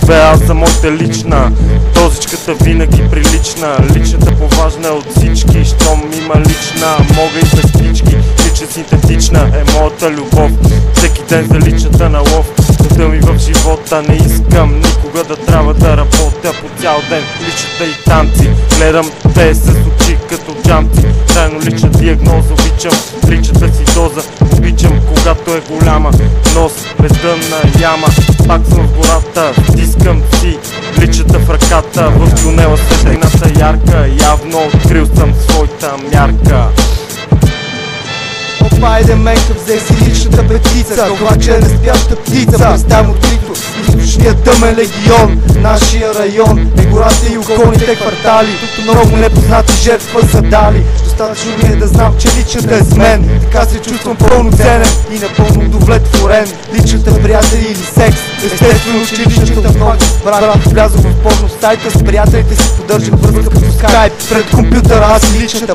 Бе, аз за моята лична, дозичката винаги прилична. Личната поважна от всички, щом има лична. Мога и без птички, лична синтетична е моята любов. Всеки ден за личната на лов. Целта ми в живота, не искам никога да трябва да работя по цял ден. Личната и танци, гледам те с очи като джамци. Трайно лична диагноза, обичам личната си доза. Обичам когато е голяма, нос без дънна яма. Пак съм в гората, стискам си личата в ръката. В тунела светлината ярка, явно открил съм своята мярка. Айде менка, взех си личната петица, обаче е неспяща птица. Представям открито източния тъмен легион. Нашия район е гората и околните квартали. Тук много непознати жертва са дали. Достатъчно ми е да знам, че личната е с мен. Така се чувствам пълноценен и напълно удовлетворен. Личната приятели или секс, естествено че личната много. Брат, влязох в порно сайта, с приятелите си поддържах връзка като скайп. Пред компютъра аз и личната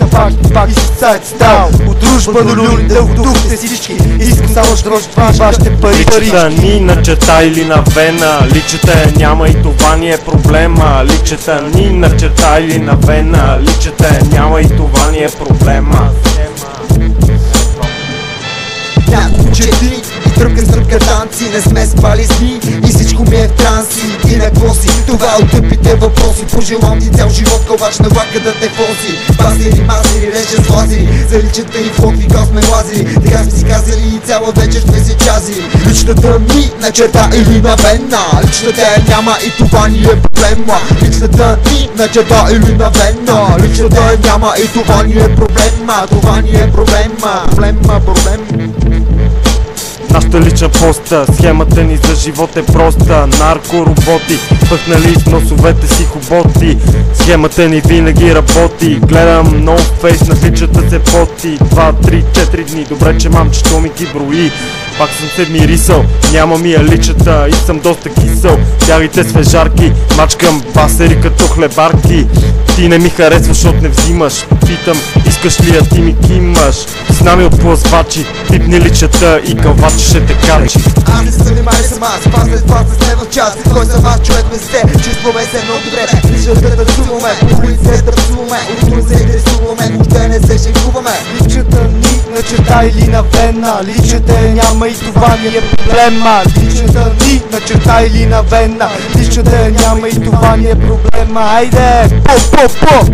пак и си сайт стал. От дружба до люли, дългодухте всички. Искам само да дрожат вашите пари. Личата ни на черта или на вена, личата я няма и това ни е проблема. Личата ни на черта или на вена, личата я няма и това ни е проблема. Няколко чети и тръпка танци. Не сме спали с дни и всичко ми е в транси. И на какво си? Това от тъпите въпроси. Пожелавам ти цял живот, ковач на влака да те вози. Басери, мазери, реже с лазери. За личата и фокви кал сме лазери. Така сме си казали и цяла вечер сме се чази. Личната ни на черта или на вена, личната я няма и това ни е проблема. Личната ни на черта или на вена, личната я няма и това ни е проблема. Това ни е проблема. Проблем. Нашата лична поста, схемата ни за живот е проста. Наркороботи, пъхнали с носовете си хоботи. Схемата ни винаги работи. Гледам нов фейс, на личата се поти. 2, 3, 4 дни, добре че мамчето ми ги брои. Пак съм се мирисал, няма ми я личата и съм доста кисел. Бягайте свежарки, мачкам басери като хлебарки. Ти не ми харесваш, защото не взимаш. Питам, искаш ли я, ти ми кимаш. Знаме от плъзвачи, пипни личата и кълвачи ще те качи. Аз не съм внимай съм аз, това с не в час. Кой съм аз, човек ме сте, чувстваме се много добре. Личната танцуваме, по улиците танцуваме. Утро се интересуваме, въобще не се шегуваме. Личната ни на черта или на вена, личната я няма и това ни е проблема. Личната ни на черта или на вена, личната я няма и това ни е проблема. Айде, по!